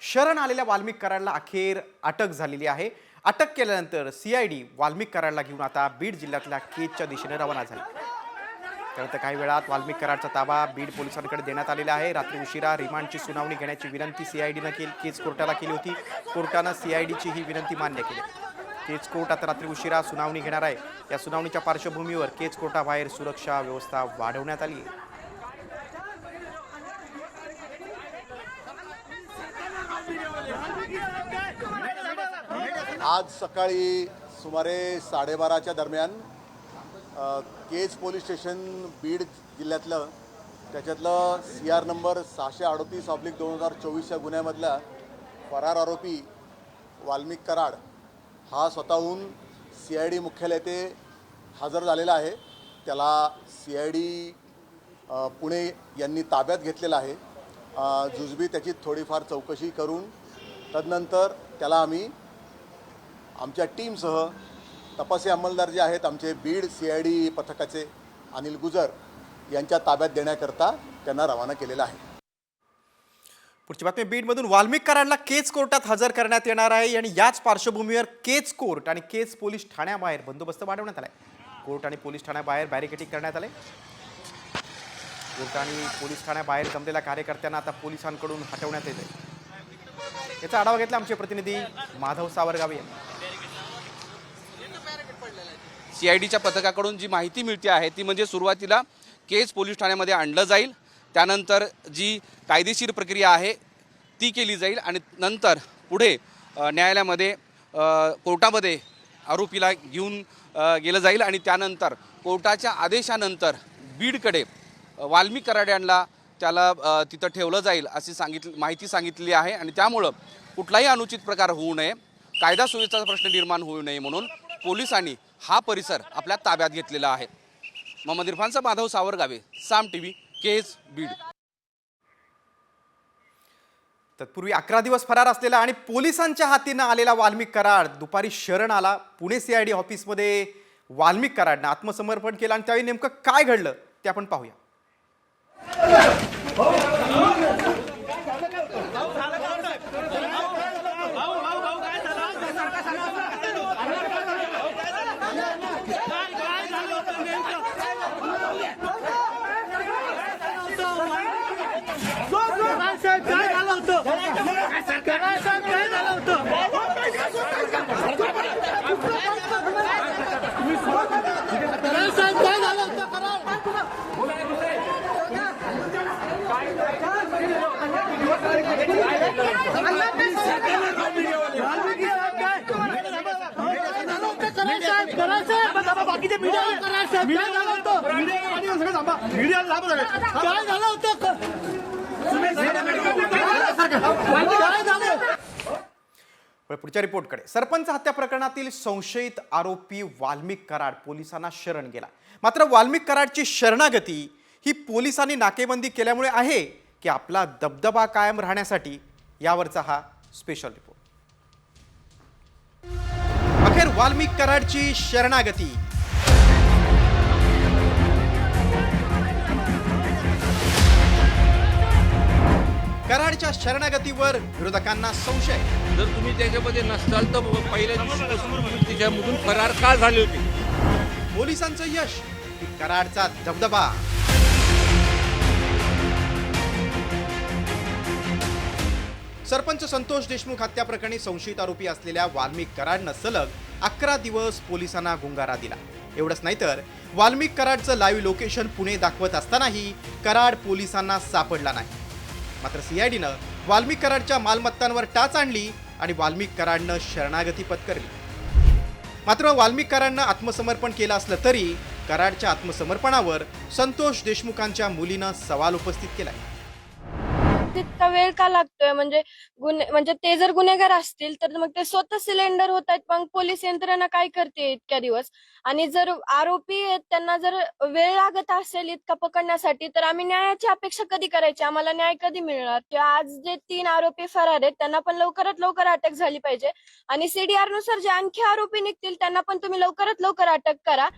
शरण आलेल्या वाल्मिक कराडला अखेर अटक झालेली आहे। अटक केल्यानंतर सीआयडी वाल्मिक कराडला घेऊन आता बीड जिल्ह्यातल्या केजच्या दिशेने रवाना झाली। त्यानंतर काही वेळात वाल्मिक कराडचा ताबा बीड पोलिसांकडे देण्यात आलेला आहे। रात्री उशिरा रिमांडची सुनावणी घेण्याची विनंती सीआयडीने केज कोर्टाला केली होती। कोर्टाने सीआयडीची ही विनंती मान्य केली। केज कोर्ट आता रात्री उशिरा सुनावणी घेणार आहे। या सुनावणीच्या पार्श्वभूमीवर केज कोर्टाबाहेर सुरक्षा व्यवस्था वाढवण्यात आली आहे। आज सकाळी सुमारे 12:30च्या दरम्यान केज पोलीस स्टेशन बीड जिल्ह्यातलं त्याच्यातलं CR नंबर 638/2024 या गुन्ह्यामधला फरार आरोपी वाल्मिक कराड हा स्वतःहून CID मुख्यालय येथे हजर झालेला आहे। त्याला CID पुणे यांनी ताब्यात घेतलेला आहे। जुजबी त्याची थोडीफार चौकशी करून तदनंतर त्याला आम्ही आमच्या टीमसह तपासी अंमलदार जे आहेत आमचे बीड CID पथकाचे अनिल गुजर यांच्या ताब्यात देण्याकरता त्यांना रवाना केलेला आहे। पुढची बातमी बीडमधून वाल्मिक कराडला केज कोर्टात हजर करण्यात येणार आहे आणि याच पार्श्वभूमीवर केज कोर्ट आणि केज पोलीस ठाण्याबाहेर बंदोबस्त वाढवण्यात आलाय। कोर्ट आणि पोलीस ठाण्याबाहेर बॅरिकेडिंग करण्यात आले। कोर्ट आणि पोलीस ठाण्याबाहेर जमलेल्या कार्यकर्त्यांना आता पोलिसांकडून हटवण्यात येत आहे। याचा आढावा घेतला आमचे प्रतिनिधी माधव सावरगावे यांनी। CIDच्या पथकाकडून जी माहिती मिळते आहे ती म्हणजे सुरुवातीला केज पोलीस ठाण्यामध्ये आणलं जाईल, त्यानंतर जी कायदेशीर प्रक्रिया आहे ती केली जाईल आणि नंतर पुढे न्यायालयामध्ये कोर्टामध्ये आरोपीला घेऊन गेलं जाईल आणि त्यानंतर कोर्टाच्या आदेशानंतर बीडकडे वाल्मिक कराड यांना त्याला तिथं ठेवलं जाईल अशी माहिती सांगितलेली आहे आणि त्यामुळं कुठलाही अनुचित प्रकार होऊ नये, कायदा सुव्यवस्थेचा प्रश्न निर्माण होऊ नये म्हणून पोलिसांनी हा परिसर आपल्या ताब्यात घेतलेला आहे। मोहम्मद इरफानचा माधव सावरगावे, साम TV, केज, बीड। तत्पूर्वी 11 दिवस फरार असलेला आणि पोलिसांच्या हातीनं आलेला वाल्मिक कराड दुपारी शरण आला। पुणे CID ऑफिसमध्ये वाल्मिक कराडनं आत्मसमर्पण केलं आणि त्यावेळी नेमकं काय घडलं ते आपण पाहूया। पुढच्या रिपोर्टकडे। सरपंच हत्या प्रकरणातील संशयित आरोपी वाल्मिक कराड पोलिसांना शरण गेला। मात्र वाल्मिक कराडची शरणागती ही पोलिसांनी नाकेबंदी केल्यामुळे आहे की आपला दबदबा कायम राहण्यासाठी, यावरचा हा स्पेशल रिपोर्ट। अखेर वाल्मिक कराडची शरणागती। कराडच्या शरणागतीवर विरोधकांना संशय। जर तुम्ही त्याच्यामध्ये नसताल तर पहिल्या दिवसापासून त्याच्यामधून फरार का झाले होते? पोलिसांचं यश की कराडचा दबदबा? सरपंच संतोष देशमुख हत्या प्रकरणी संशयित आरोपी असलेल्या वाल्मिक कराडनं सलग 11 दिवस पोलिसांना गुंगारा दिला। एवढंच नाही तर वाल्मिक कराडचं लाईव्ह लोकेशन पुणे दाखवत असतानाही कराड पोलिसांना सापडला नाही। मात्र CIDनं वाल्मिक कराडच्या मालमत्तांवर टाच आणली आणि वाल्मिक कराडनं शरणागती पत्करली। मात्र वाल्मिक कराडनं आत्मसमर्पण केलं असलं तरी कराडच्या आत्मसमर्पणावर संतोष देशमुखांच्या मुलीनं सवाल उपस्थित केलाय। तितका वेळ का लागतोय? म्हणजे ते जर गुन्हेगार असतील तर मग ते स्वतः सिलेंडर होत आहेत, मग पोलीस यंत्रणा काय करते इतक्या दिवस? आणि जर आरोपी आहेत त्यांना जर वेळ लागत असेल इतका पकडण्यासाठी तर आम्ही न्यायाची अपेक्षा कधी करायची? आम्हाला न्याय कधी मिळणार? किंवा आज जे 3 आरोपी फरार आहेत त्यांना पण लवकरात लवकर अटक झाली पाहिजे आणि CDR नुसार जे आणखी आरोपी निघतील त्यांना पण तुम्ही लवकरात लवकर अटक करा।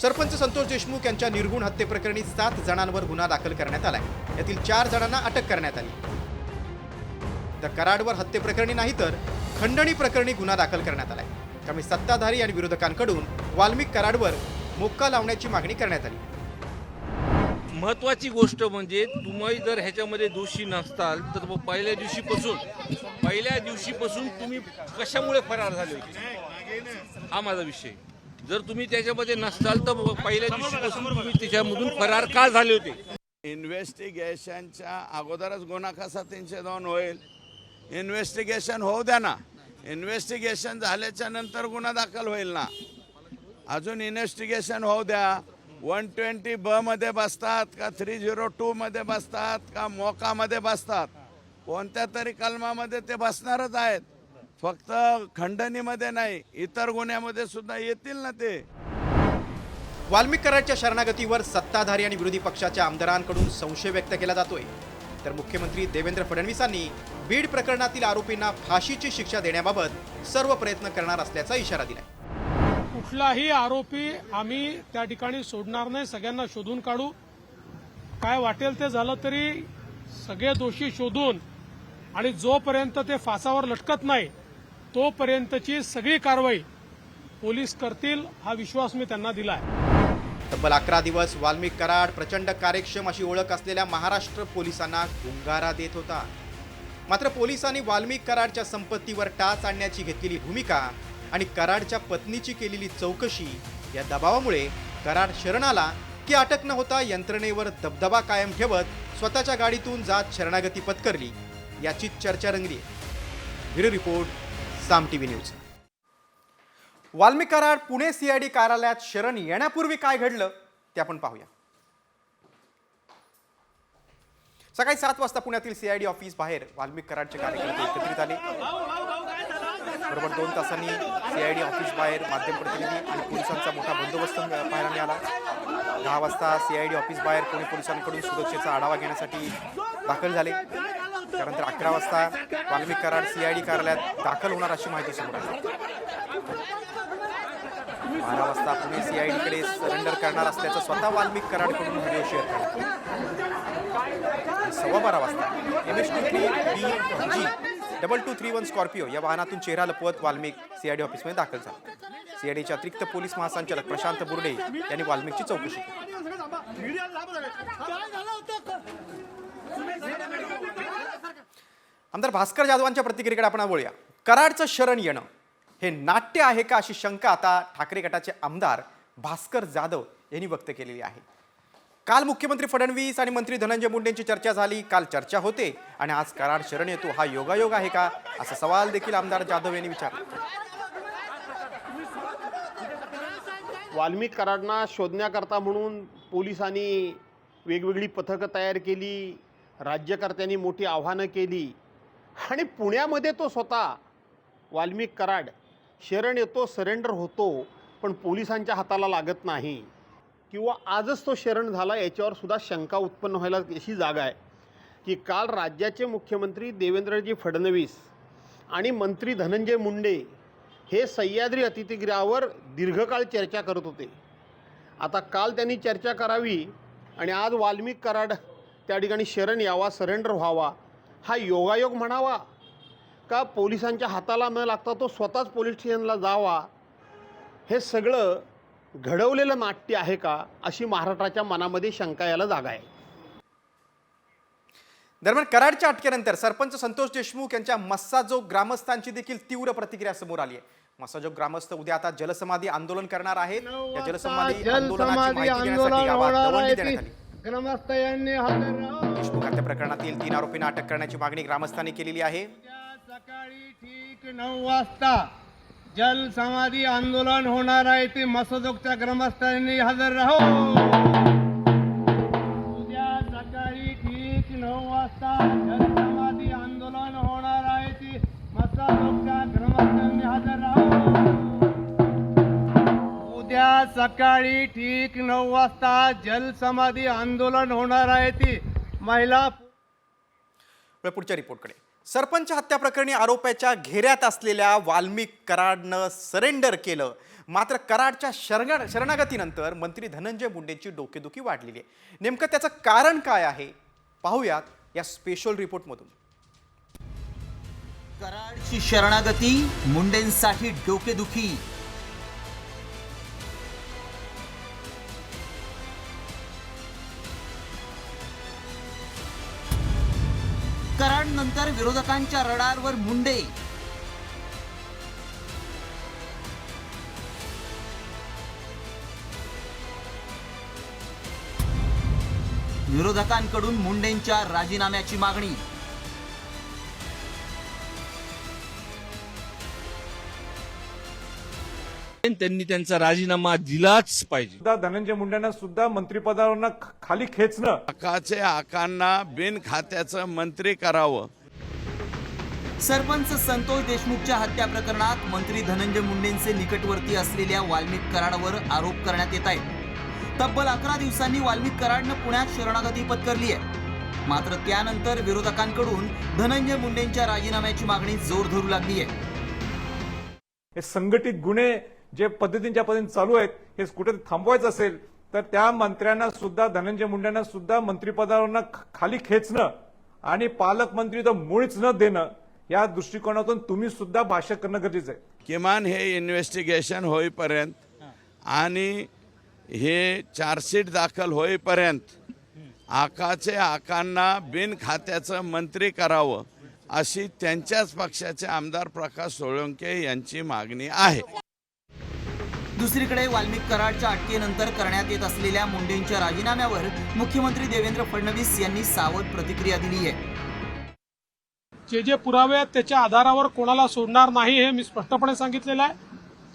सरपंच संतोष देशमुख यांच्या निर्गुण हत्येप्रकरणी 7 जणांवर गुन्हा दाखल करण्यात आलाय। यातील 4 जणांना अटक करण्यात आली। तर कराडवर हत्येप्रकरणी नाही तर खंडणी प्रकरणी गुन्हा दाखल करण्यात आलाय. त्यामुळे सत्ताधारी आणि विरोधकांकडून वाल्मिक कराडवर मोक्का लावण्याची मागणी करण्यात आली. महत्वाची गोष्ट म्हणजे तुम्ही जर ह्याच्यामध्ये दोषी नसताल तर मग पहिल्या दिवशीपासून तुम्ही कशामुळे फरार झाले होते हा माझा विषय. जर तुम्ही त्याच्यामध्ये नसताल तर मग पहिल्या दिवशीपासून तुम्ही त्याच्यामधून फरार का झाले होते. इन्व्हेस्टिगेशनच्या अगोदरच गुन्हा कसा 302 होईल. इन्व्हेस्टिगेशन होऊ द्या ना. इन्व्हेस्टिगेशन झाल्याच्या नंतर गुन्हा दाखल होईल ना. अजून इन्व्हेस्टिगेशन होऊ द्या. 120B मध्ये बसतात का 302 मध्ये बसतात का मोकामध्ये बसतात, कोणत्या तरी कलमामध्ये ते बसणारच आहेत. फक्त खंडणीमध्ये नाही, इतर गुन्ह्यामध्ये सुद्धा येतील ना ते. वाल्मिक कराडच्या शरणागतीवर सत्ताधारी आणि विरोधी पक्षाच्या आमदारांकडून संशय व्यक्त केला जातोय. तर मुख्यमंत्री देवेंद्र फडणवीसांनी बीड प्रकरणातील आरोपींना फाशीची शिक्षा देण्याबाबत सर्व प्रयत्न करणार असल्याचा इशारा दिलाय. कुठलाही आरोपी आम्ही त्या ठिकाणी सोडणार नाही. सगळ्यांना शोधून काढू. काय वाटेल ते झालं तरी सगळे दोषी शोधून आणि जोपर्यंत ते फासावर लटकत नाही तोपर्यंतची सगळी कारवाई पोलीस करतील हा विश्वास मी त्यांना दिला आहे. तब्बल 11 दिवस वाल्मिक कराड प्रचंड कार्यक्षम अशी ओळख असलेल्या महाराष्ट्र पोलिसांना गुंगारा देत होता. मात्र पोलिसांनी वाल्मिक कराडच्या संपत्तीवर टाच आणण्याची घेतलेली भूमिका आणि कराडच्या पत्नीची केलेली चौकशी या दबावामुळे कराड शरण आला की अटक न होता यंत्रणेवर दबदबा कायम ठेवत स्वतःच्या गाडीतून जात शरणागती पत्करली याची चर्चा रंगली. Bureau report, Saam TV news. Walmik Karad Pune CID कार्यालयात शरण येण्यापूर्वी काय घडलं ते आपण पाहूया. सकाळी 7 वाजता पुण्यातील CID ऑफिस बाहेर वाल्मिक कराडचे कार्यकर्ते एकत्रित आले. बरोबर 2 तासांनी CID ऑफिस बाहेर माध्यम प्रतिनिधी आणि पोलिसांचा मोठा बंदोबस्त पाहायला मिळाला. 10 वाजता CID ऑफिस बाहेर पुणे पोलिसांकडून सुरक्षेचा आढावा घेण्यासाठी दाखल झाले. त्यानंतर 11 वाजता वाल्मिक कराड CID कार्यालयात दाखल होणार अशी माहिती समोर आली. 12 वाजता पुणे CID कडे सरेंडर करणार असल्याचं स्वतः वाल्मिक कराडकडून व्हिडिओ शेअर करण्यात. 12:15 वाजता MH23BG 2231 स्कॉर्पिओ या वाहनातून चेहरा लपवत वाल्मिक CID ऑफिसमध्ये दाखल झाला. CIDचे अतिरिक्त पोलीस महासंचालक प्रशांत बुर्डे यांनी वाल्मिकची चौकशी केली. आमदार भास्कर जाधवांच्या प्रतिक्रियेकडे आपण वळूया. कराडचं शरण येणं हे नाट्य आहे का अशी शंका आता ठाकरे गटाचे आमदार भास्कर जाधव यांनी व्यक्त केलेली आहे. काल मुख्यमंत्री फडणवीस आणि मंत्री धनंजय मुंडेंची चर्चा झाली. काल चर्चा होते आणि आज कराड शरण येतो हा योगायोग आहे का असा सवाल देखील आमदार जाधव यांनी विचारला. वाल्मिक कराडना शोधण्याकरता म्हणून पोलिसांनी वेगवेगळी पथकं तयार केली, राज्यकर्त्यांनी मोठी आव्हानं केली आणि पुण्यामध्ये तो स्वतः वाल्मिक कराड शरण येतो, सरेंडर होतो, पण पोलिसांच्या हाताला लागत नाही किंवा आजच तो शरण झाला याच्यावर सुद्धा शंका उत्पन्न व्हायला अशी जागा आहे की काल राज्याचे मुख्यमंत्री देवेंद्रजी फडणवीस आणि मंत्री धनंजय मुंडे हे सह्याद्री अतिथीगृहावर दीर्घकाळ चर्चा करत होते. आता काल त्यांनी चर्चा करावी आणि आज वाल्मिक कराड त्या ठिकाणी शरण यावा, सरेंडर व्हावा हा योगायोग म्हणावा का पोलिसांच्या हाताला न लागता तो स्वतःच पोलीस स्टेशनला जावा हे सगळं घडवलेलं नाट्य आहे का अशी महाराष्ट्राच्या मनामध्ये शंका यायला जागा आहे. दरम्यान कराडच्या अटकेनंतर सरपंच संतोष देशमुख यांच्या मस्साजोग ग्रामस्थांची देखील तीव्र प्रतिक्रिया समोर आली आहे. मस्साजोग ग्रामस्थ उद्या आता जलसमाधी आंदोलन करणार आहेत. या जलसमाधी आंदोलनाची माहिती घेण्यासाठी गावात दवंडी देण्यात आली. देशमुख हत्या प्रकरणातील 3 आरोपींना अटक करण्याची मागणी ग्रामस्थांनी केलेली आहे. सकाळी ठीक 9 वाजता जलसमाधी आंदोलन होणार आहे ते मसदोगच्या ग्रामस्थांनी हजर राहो. उद्या सकाळी ठीक 9 वाजता जलसमाधी आंदोलन होणार आहे ते मसदोगच्या ग्रामस्थांनी हजर राहो. उद्या सकाळी ठीक 9 वाजता जलसमाधी आंदोलन होणार आहे ती महिला. पुढच्या रिपोर्टकडे. सरपंच हत्या प्रकरणी आरोपाच्या घेऱ्यात असलेल्या वाल्मिक कराडनं सरेंडर केलं. मात्र कराडच्या शरणागतीनंतर मंत्री धनंजय मुंडेंची डोकेदुखी वाढलेली आहे. नेमकं त्याचं कारण काय आहे पाहूयात या स्पेशल रिपोर्टमधून. कराडची शरणागती मुंडेंसाठी डोकेदुखी. कराड नंतर विरोधकांच्या रडारवर मुंडे. विरोधकांकडून मुंडेंच्या राजीनाम्याची मागणी. त्यांनी त्यांचा राजीनामा दिलाच पाहिजे. धनंजय मुंडेंना सुद्धा मंत्रिपदावरनं खाली खेचणं, आकाचे आकांना बिन खात्याचं मंत्री करावं. सरपंच संतोष देशमुखच्या हत्या प्रकरणात मंत्री धनंजय मुंडेंचे निकटवर्ती असलेल्या वाल्मिक कराडवर आरोप करण्यात येत आहेत. तब्बल 11 दिवसांनी वाल्मिक कराडनं पुण्यात शरणागती पत्करली आहे. मात्र त्यानंतर विरोधकांकडून धनंजय मुंडेंच्या राजीनाम्याची मागणी जोर धरू लागली आहे. हे संघटित गुन्हे जे पद्धतीच्या चालू आहेत हे कुठे थांबवायचं असेल तर त्या मंत्र्यांना सुद्धा, धनंजय मुंडेंना सुद्धा मंत्रिपदावरनं खाली खेचणं आणि पालकमंत्री तर मुळीच न देणं, या दृष्टिकोनातून तुम्ही सुद्धा भाष्य करणं गरजेचं आहे. किमान हे इन्व्हेस्टिगेशन होईपर्यंत आणि हे चार्जशीट दाखल होईपर्यंत आकाचे आकांना बिन खात्याचं मंत्री करावं अशी त्यांच्याच पक्षाचे आमदार प्रकाश सोळंके यांची मागणी आहे. दुसरीकडे वाल्मिक कराडच्या अटकेनंतर करण्यात येत असलेल्या मुंडेंच्या राजीनाम्यावर मुख्यमंत्री देवेंद्र फडणवीस यांनी सावध प्रतिक्रिया दिली आहे. जे पुरावे आहेत त्याच्या आधारावर कोणाला सोडणार नाही हे मी स्पष्टपणे सांगितलेलं आहे.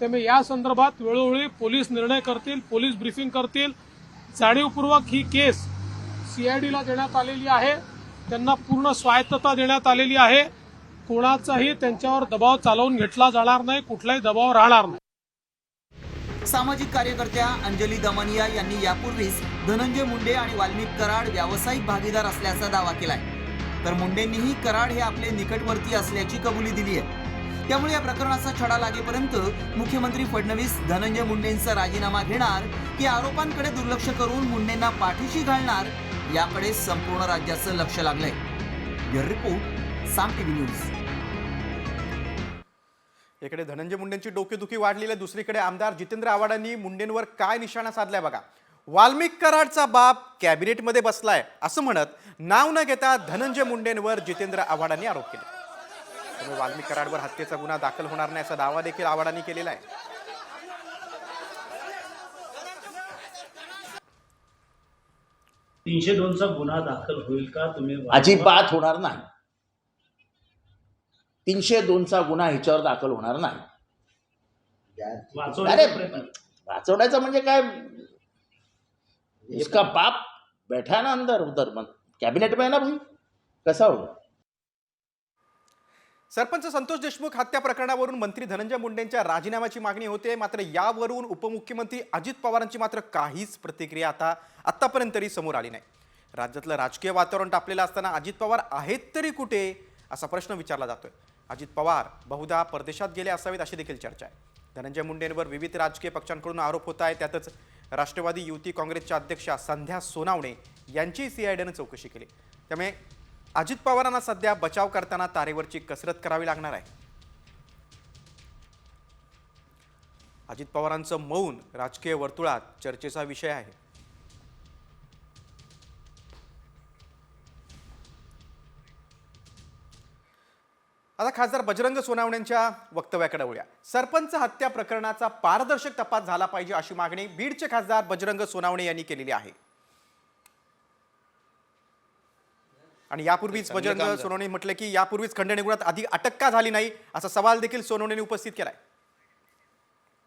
त्यामुळे या संदर्भात वेळोवेळी पोलीस निर्णय करतील, पोलीस ब्रीफिंग करतील. जाणीवपूर्वक ही केस CIDला देण्यात आलेली आहे. त्यांना पूर्ण स्वायत्तता देण्यात आलेली आहे. कोणाचाही त्यांच्यावर दबाव चालवून घेतला जाणार नाही, कुठलाही दबाव राहणार नाही. सामाजिक कार्यकर्त्या अंजली दमनिया यांनी यापूर्वीच धनंजय मुंडे आणि वाल्मिक कराड व्यावसायिक भागीदार असल्याचा दावा केलाय. तर मुंडेंनीही कराड हे आपले निकटवर्ती असल्याची कबुली दिली आहे. त्यामुळे या प्रकरणाचा छडा लागेपर्यंत मुख्यमंत्री फडणवीस धनंजय मुंडेंचा राजीनामा घेणार की आरोपांकडे दुर्लक्ष करून मुंडेंना पाठीशी घालणार, याकडे संपूर्ण राज्याचं लक्ष लागलंय. Bureau report, Saam TV news. एकडे Dhananjay मुंडेंची डोकेदुखी वाढलेली आहे, दुसरीकडे आमदार जितेंद्र आव्हाडांनी मुंडेंवर काय निशाणा साधलाय बघा. वाल्मिक कराडचा बाप कॅबिनेटमध्ये बसलाय असं म्हणत नाव न घेता धनंजय मुंडेंवर जितेंद्र आव्हाडांनी आरोप केले. त्यामुळे वाल्मिक कराडवर हत्येचा गुन्हा दाखल होणार नाही असा दावा देखील आव्हाडांनी केलेला आहे. तीनशे 2चा गुन्हा दाखल होईल का? तुम्ही अजिबात होणार नाही. 302चा गुन्हा ह्याच्यावर दाखल होणार नाही. अरे वाचवण्याचं म्हणजे काय, इसका बाप बैठा ना अंदर उधर कैबिनेट में ना भाई, कसा होगा. सरपंच संतोष देशमुख हत्या प्रकरणावरून मंत्री धनंजय मुंडेंच्या राजीनाम्याची मागणी होते. मात्र यावरून उपमुख्यमंत्री अजित पवारांची मात्र काहीच प्रतिक्रिया आतापर्यंत तरी समोर आली नाही. राज्यातलं राजकीय वातावरण तापलेलं असताना अजित पवार आहेत तरी कुठे असा प्रश्न विचारला जातोय. अजित पवार बहुधा परदेशात गेले असावेत अशी देखील चर्चा आहे. धनंजय मुंडेंवर विविध राजकीय पक्षांकडून आरोप होत आहेत. त्यातच राष्ट्रवादी युवती काँग्रेसच्या अध्यक्षा संध्या सोनावणे यांची CIDनं चौकशी केली. त्यामुळे अजित पवारांना सध्या बचाव करताना तारेवरची कसरत करावी लागणार आहे. अजित पवारांचं मौन राजकीय वर्तुळात चर्चेचा विषय आहे. आता खासदार बजरंग सोनावणेंच्या वक्तव्याकडे वळूया. सरपंच हत्या प्रकरणाचा पारदर्शक तपास झाला पाहिजे अशी मागणी बीडचे खासदार बजरंग सोनावणे यांनी केलेली आहे. आणि यापूर्वीच बजरंग सोनवणे म्हटलं की यापूर्वीच खंडणी गुन्ह्यात आधी अटक का झाली नाही असा सवाल देखील सोनवणेंनी उपस्थित केलाय.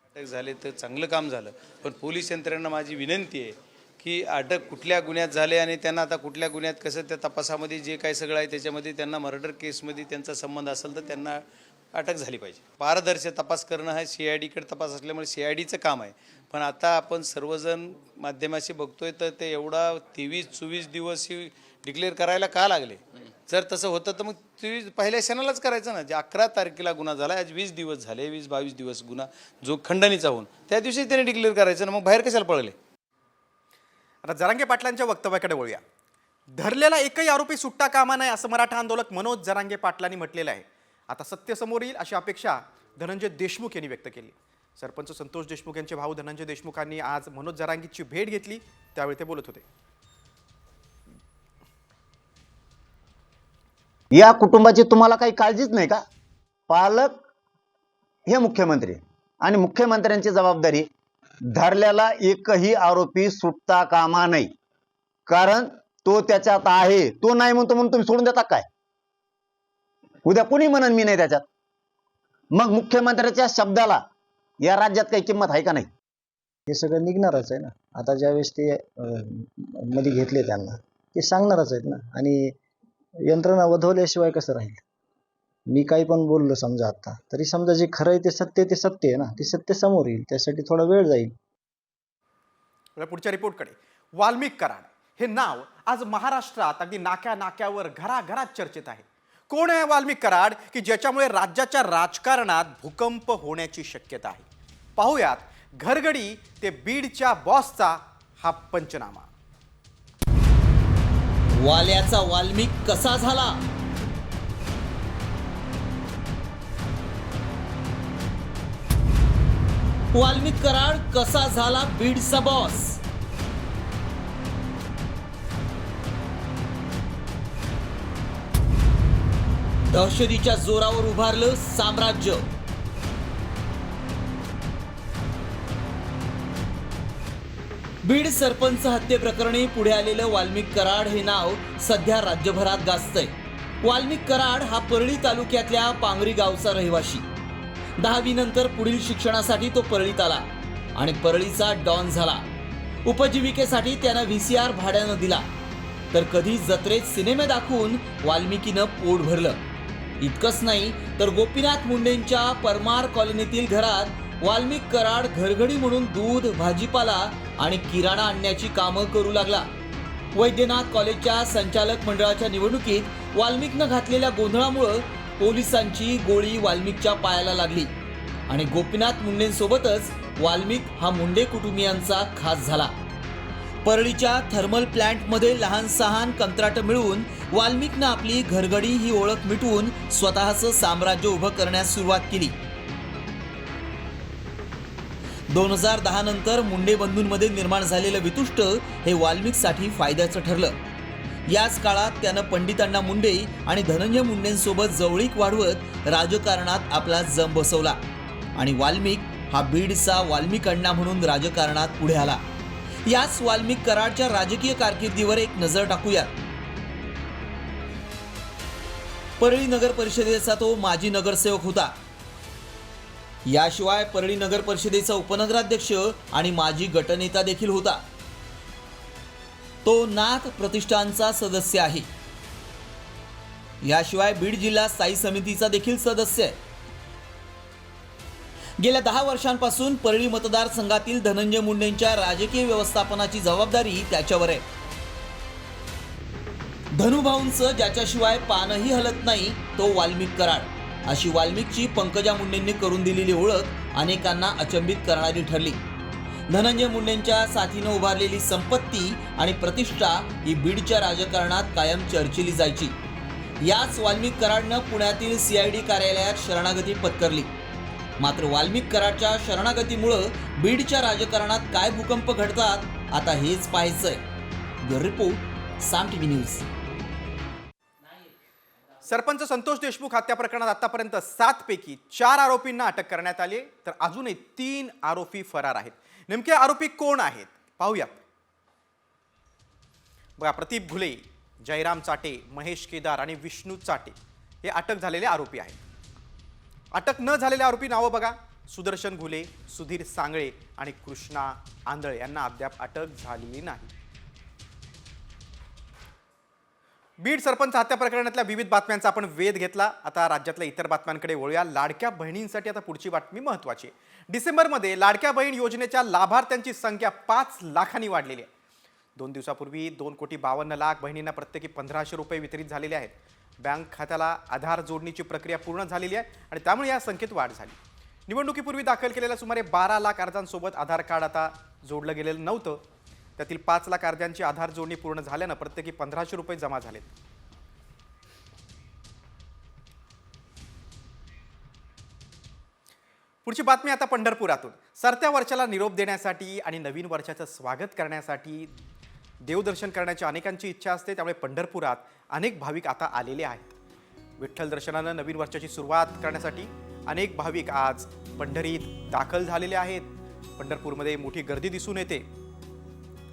अटक झाली तर चांगलं काम झालं, पण पोलीस यंत्रणेला माझी विनंती आहे की अटक कुठल्या गुन्ह्यात झाले आणि त्यांना आता कुठल्या गुन्ह्यात कसं त्या तपासामध्ये जे काही सगळं आहे त्याच्यामध्ये त्यांना मर्डर केसमध्ये त्यांचा संबंध असेल तर त्यांना अटक झाली पाहिजे. पारदर्शक तपास करणं हा CIDकडे तपास असल्यामुळे CIDचं काम आहे. पण आता आपण सर्वजण माध्यमाशी बघतोय तर ते एवढा 23-24 दिवस डिक्लेअर करायला का लागले. जर तसं होतं तर मग 23 पहिल्या क्षणालाच करायचं ना. जे 11 तारखेला गुन्हा झाला, आज 20 दिवस झाले, 20-22 दिवस गुन्हा जो खंडणीचा होऊन त्या दिवशी त्याने डिक्लेअर करायचं ना. मग बाहेर कशाला पळले. आता जरांगे पाटलांच्या वक्तव्याकडे वळूया. धरलेला एकही आरोपी सुट्टा कामा नये असं मराठा आंदोलक मनोज जरांगे पाटलांनी म्हटलेलं आहे. आता सत्य समोर येईल अशी अपेक्षा धनंजय देशमुख यांनी व्यक्त केली. सरपंच संतोष देशमुख यांचे भाऊ धनंजय देशमुखांनी आज मनोज जरांगीची भेट घेतली, त्यावेळी ते बोलत होते. या कुटुंबाची तुम्हाला काही काळजीच नाही का? पालक हे मुख्यमंत्री आणि मुख्यमंत्र्यांची जबाबदारी धरलेला एकही आरोपी सुटता कामा नाही. कारण तो त्याच्यात आहे. तो नाही म्हणतो म्हणून तुम्ही सोडून देता काय? उद्या कोणी म्हणन मी नाही त्याच्यात. मग मुख्यमंत्र्याच्या शब्दाला या राज्यात काही किंमत आहे का नाही? हे सगळं निघणारच आहे ना. आता ज्यावेळेस ते मध्ये घेतले त्यांना ते सांगणारच आहेत ना. आणि यंत्रणा वधवल्याशिवाय कसं राहील? मी काही पण बोललो समजा आता तरी समजा जे खरं आहे ते सत्य आहे ना. ते सत्य समोर येईल, त्यासाठी थोडा वेळ जाईल. पुढच्या रिपोर्टकडे. वाल्मिक कराड हे नाव आज महाराष्ट्रात अगदी नाक्या नाक्यावर घराघरात चर्चेत आहे. कोण आहे वाल्मिक कराड की ज्याच्यामुळे राज्याच्या राजकारणात भूकंप होण्याची शक्यता आहे? पाहूयात घरगडी ते बीडच्या बॉसचा हा पंचनामा. वाल्याचा वाल्मिक कसा झाला? वाल्मिक कराड कसा झाला बीडचा बॉस? दहशतीच्या जोरावर उभारलं साम्राज्य. बीड सरपंच हत्येप्रकरणी पुढे आलेलं वाल्मिक कराड हे नाव सध्या राज्यभरात गाजतंय. वाल्मिक कराड हा परळी तालुक्यातल्या पांगरी गावचा रहिवाशी. 10वी नंतर पुढील शिक्षणासाठी तो परळीत आला आणि परळीचा डॉन झाला. उपजीविकेसाठी त्यानं VCR भाड्यानं दिला, तर कधी जत्रेत सिनेमे दाखवून वाल्मिकीनं पोट भरलं. इतकंच नाही तर गोपीनाथ मुंडेंच्या परमार कॉलनीतील घरात वाल्मिक कराड घरघडी म्हणून दूध, भाजीपाला आणि किराणा आणण्याची कामं करू लागला. वैद्यनाथ कॉलेजच्या संचालक मंडळाच्या निवडणुकीत वाल्मिकनं घातलेल्या गोंधळामुळे पोलिसांची गोळी वाल्मिकच्या पायाला लागली आणि गोपीनाथ मुंडेंसोबतच वाल्मिक हा मुंडे कुटुंबियांचा खास झाला. परळीच्या थर्मल प्लांटमध्ये लहान सहान कंत्राटं मिळवून वाल्मिकनं आपली घरगडी ही ओळख मिटवून स्वतःचं साम्राज्य उभं करण्यास सुरुवात केली. 2010 नंतर मुंडे बंधूंमध्ये निर्माण झालेलं वितुष्ट हे वाल्मिकसाठी फायद्याचं ठरलं. याच काळात त्यानं पंडितांना मुंडे आणि धनंजय मुंडेंसोबत जवळीक वाढवत राजकारणात आपला जम बसवला आणि वाल्मिक हा बीडचा वाल्मिक अण्णा म्हणून राजकारणात पुढे आला. याच वाल्मिक कराडच्या राजकीय कारकिर्दीवर एक नजर टाकूया. परळी नगर परिषदेचा तो माजी नगरसेवक होता. याशिवाय परळी नगर परिषदेचा उपनगराध्यक्ष आणि माजी गटनेता देखील होता. तो नाथ प्रतिष्ठानचा सदस्य आहे. याशिवाय बीड जिल्हा स्थायी समितीचा देखील सदस्य आहे. गेल्या 10 वर्षांपासून परळी मतदारसंघातील धनंजय मुंडेंच्या राजकीय व्यवस्थापनाची जबाबदारी त्याच्यावर आहे. धनुभाऊंचं ज्याच्याशिवाय पानही हलत नाही तो वाल्मिक कराड, अशी वाल्मिकची पंकजा मुंडेंनी करून दिलेली ओळख अनेकांना अचंबित करणारी ठरली. धनंजय मुंडेंच्या साथीनं उभारलेली संपत्ती आणि प्रतिष्ठा ही बीडच्या राजकारणात कायम चर्चिली जायची. याच वाल्मिक कराडनं पुण्यातील CID कार्यालयात शरणागती पत्करली. मात्र वाल्मिक कराडच्या शरणागतीमुळं बीडच्या राजकारणात काय भूकंप घडतात आता हेच पाहायचंय. ब्युरो रिपोर्ट, साम TV न्यूज. सरपंच संतोष देशमुख हत्या प्रकरणात आतापर्यंत 7 पैकी 4 आरोपींना अटक करण्यात आली, तर अजूनही 3 आरोपी फरार आहेत. नेमके आरोपी कोण आहेत पाहूयात. बघा, प्रदीप घुले, जयराम चाटे, महेश केदार आणि विष्णू चाटे हे अटक झालेले आरोपी आहेत. अटक न झालेले आरोपी नावं बघा. सुदर्शन घुले, सुधीर सांगळे आणि कृष्णा आंधळे यांना अद्याप अटक झालेली नाही. बीड सरपंच हत्या प्रकरणातल्या विविध बातम्यांचा आपण वेध घेतला. आता राज्यातल्या इतर बातम्यांकडे वळूया. लाडक्या बहिणींसाठी आता पुढची बातमी महत्त्वाची आहे. डिसेंबरमध्ये लाडक्या बहीण योजनेच्या लाभार्थ्यांची संख्या 5 लाखांनी वाढलेली आहे. 2 दिवसापूर्वी 2,52,00,000 बहिणींना प्रत्येकी 1,500 रुपये वितरित झालेले आहेत. बँक खात्याला आधार जोडणीची प्रक्रिया पूर्ण झालेली आहे आणि त्यामुळे या संख्येत वाढ झाली. निवडणुकीपूर्वी दाखल केलेल्या सुमारे 12 लाख अर्जांसोबत आधार कार्ड आता जोडलं गेलेलं नव्हतं. त्यातील 5 लाख अर्जांची आधार जोडणी पूर्ण झाल्यानं प्रत्येकी 1,500 रुपये जमा झालेत. पुढची बातमी आता पंढरपुरातून. सरत्या वर्षाला निरोप देण्यासाठी आणि नवीन वर्षाचं स्वागत करण्यासाठी देवदर्शन करण्याची अनेकांची इच्छा असते. त्यामुळे पंढरपुरात अनेक भाविक आता आलेले आहेत. विठ्ठल दर्शनानं नवीन वर्षाची सुरुवात करण्यासाठी अनेक भाविक आज पंढरीत दाखल झालेले आहेत. पंढरपूरमध्ये मोठी गर्दी दिसून येते.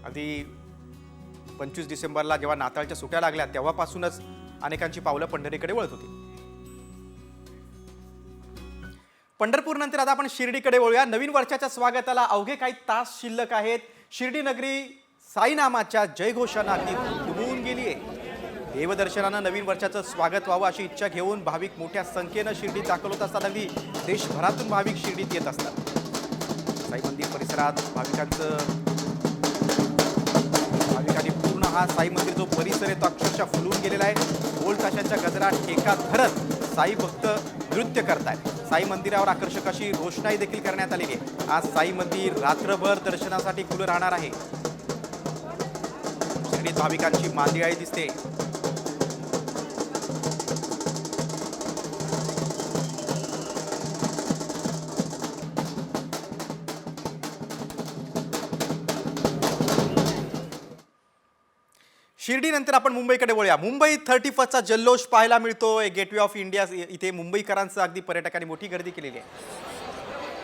आधी 25 डिसेंबरला जेव्हा नाताळच्या सुट्ट्या लागल्या तेव्हापासूनच अनेकांची पावलं पंढरीकडे वळत होती. पंढरपूरनंतर आता आपण शिर्डीकडे वळूया. नवीन वर्षाच्या स्वागताला अवघे काही तास शिल्लक आहेत. शिर्डी नगरी साईनामाच्या जयघोषानं अगदी दुमदुमून गेली आहे. देवदर्शनानं नवीन वर्षाचं स्वागत व्हावं अशी इच्छा घेऊन भाविक मोठ्या संख्येनं शिर्डीत दाखल होत असतात. अगदी देशभरातून भाविक शिर्डीत येत असतात. साई मंदिर परिसरात भाविकांनी पूर्ण हा साई मंदिर जो परिसर आहे तो अक्षरशः फुलून गेलेला आहे. ढोल ताशांच्या गजरात ठेका धरत साई भक्त नृत्य करतायत. साई मंदिरावर आकर्षक अशी रोषणाई देखील करण्यात आलेली आहे. आज साई मंदिर रात्रभर दर्शनासाठी खुलं राहणार आहे. शिर्डीत भाविकांची मांदियाळी दिसते. शिर्डीनंतर आपण मुंबईकडे वळूया. मुंबईत 31चा जल्लोष पाहायला मिळतोय. गेटवे ऑफ इंडिया इथे मुंबईकरांचं अगदी पर्यटकांनी मोठी गर्दी केलेली आहे.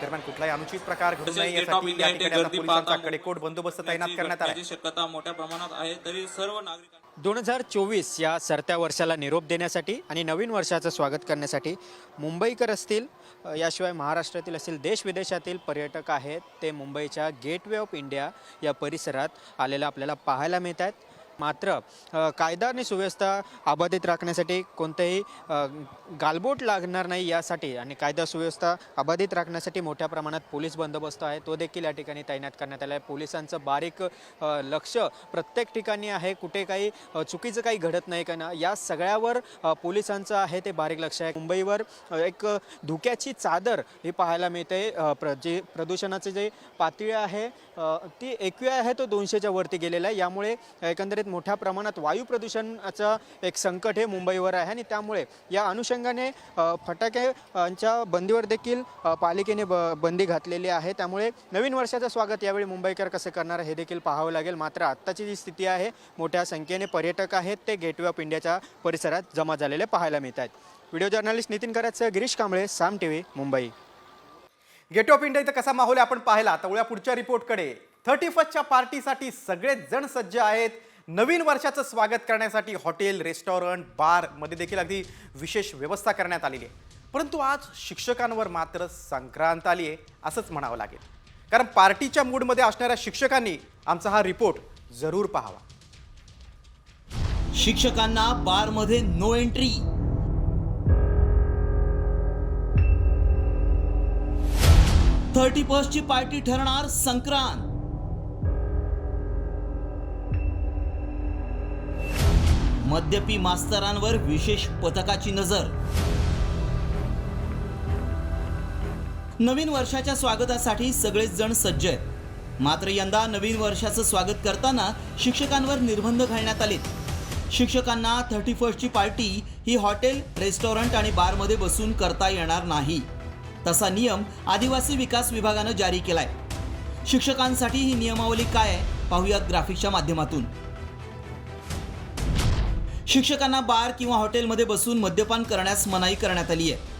दरम्यान कुठलाही अनुचित प्रकार घडू नये यासाठी या ठिकाणी आता पोलिसांचा कडेकोट बंदोबस्त तैनात करण्यात आला आहे. शक्यता मोठ्या प्रमाणात आहे. तरी सर्व नागरिकांना 2024 या सरत्या वर्षाला निरोप देण्यासाठी आणि नवीन वर्षाचं स्वागत करण्यासाठी मुंबईकर असतील, याशिवाय महाराष्ट्रातील असतील, देश विदेशातील पर्यटक आहेत ते मुंबईच्या गेटवे ऑफ इंडिया या परिसरात आलेला आपल्याला पाहायला मिळत आहेत. मात्र कायदा आणि सुव्यवस्था अबाधित राखण्यासाठी कोणतेही गालबोट लागणार नाही यासाठी आणि कायदा सुव्यवस्था अबाधित राखण्यासाठी मोठ्या प्रमाणात पोलीस बंदोबस्त आहे तो देखील या ठिकाणी तैनात करण्यात आला आहे. पोलिसांचं बारीक लक्ष प्रत्येक ठिकाणी आहे. कुठे काही चुकीचं काही घडत नाही का ना या सगळ्यावर पोलिसांचं आहे ते बारीक लक्ष आहे. मुंबईवर एक धुक्याची चादर ही पाहायला मिळते. जे प्रदूषणाचे जे पातळी आहे ती 21 आहे तो 200च्या वरती गेलेला आहे. यामुळे एकंदरीत मोठ्या प्रमाणात वायू प्रदूषणाचं एक संकट हे मुंबईवर आहे आणि त्यामुळे या अनुषंगाने फटाक्यांच्या बंदीवर देखील पालिकेने बंदी घातलेली आहे. त्यामुळे नवीन वर्षाचं स्वागत यावेळी मुंबईकर कसं करणार हे देखील पाहावं लागेल. मात्र आत्ताची जी स्थिती आहे मोठ्या संख्येने पर्यटक आहेत ते गेटवे ऑफ इंडियाच्या परिसरात जमा झालेले पाहायला मिळत आहेत. व्हिडिओ जर्नलिस्ट नितीन कराडसह Girish Kamble, Saam TV, Mumbai. Gate of India इथं कसा माहोल आहे आपण पाहिला. तर पुढच्या रिपोर्टकडे. 31च्या पार्टीसाठी सगळेच जण सज्ज आहेत. नवीन वर्षाचं स्वागत करण्यासाठी हॉटेल, रेस्टॉरंट, बार मध्ये देखील अगदी विशेष व्यवस्था करण्यात आलेली आहे. परंतु आज शिक्षकांवर मात्र संक्रांत आली आहे असंच म्हणावं लागेल. कारण पार्टीच्या मूडमध्ये असणाऱ्या शिक्षकांनी आमचा हा रिपोर्ट जरूर पाहावा. शिक्षकांना बारमध्ये नो एंट्री. ची पार्टी ठरणार संक्रांत. मद्यपी मास्तरांवर विशेष पथकाची नजर. नवीन वर्षाच्या स्वागतासाठी सगळेच जण सज्ज आहेत. मात्र यंदा नवीन वर्षाचं स्वागत करताना शिक्षकांवर निर्बंध घालण्यात आले. शिक्षकांना 31ची पार्टी ही हॉटेल, रेस्टॉरंट आणि बारमध्ये बसून करता येणार नाही. तसा नियम आदिवासी विकास विभागानं जारी केलाय. शिक्षकांसाठी ही नियमावली काय आहे पाहूयात ग्राफिक्सच्या माध्यमातून. शिक्षकांना बार किंवा हॉटेलमध्ये बसून मद्यपान करण्यास मनाई करण्यात आली आहे.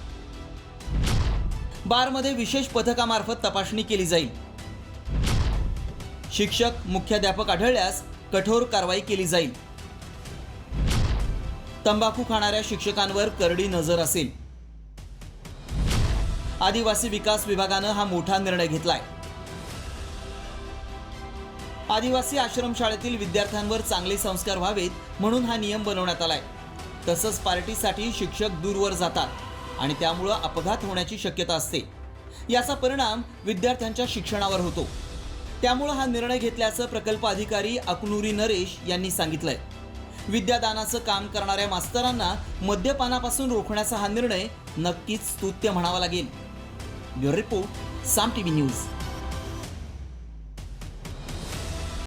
बारमध्ये विशेष पथकामार्फत तपासणी केली जाईल. शिक्षक, मुख्याध्यापक आढळल्यास कठोर कारवाई केली जाईल. तंबाखू खाणाऱ्या शिक्षकांवर करडी नजर असेल. आदिवासी विकास विभागानं हा मोठा निर्णय घेतलाय. आदिवासी आश्रमशाळेतील विद्यार्थ्यांवर चांगले संस्कार व्हावेत म्हणून हा नियम बनवण्यात आलाय. तसंच पार्टीसाठी शिक्षक दूरवर जातात आणि त्यामुळं अपघात होण्याची शक्यता असते. याचा परिणाम विद्यार्थ्यांच्या शिक्षणावर होतो. त्यामुळं हा निर्णय घेतल्याचं प्रकल्प अधिकारी अकनुरी नरेश यांनी सांगितलंय. विद्यादानाचं काम करणाऱ्या मास्तरांना मद्यपानापासून रोखण्याचा हा निर्णय नक्कीच स्तुत्य म्हणावा लागेल. ब्युरो रिपोर्ट, साम TV न्यूज.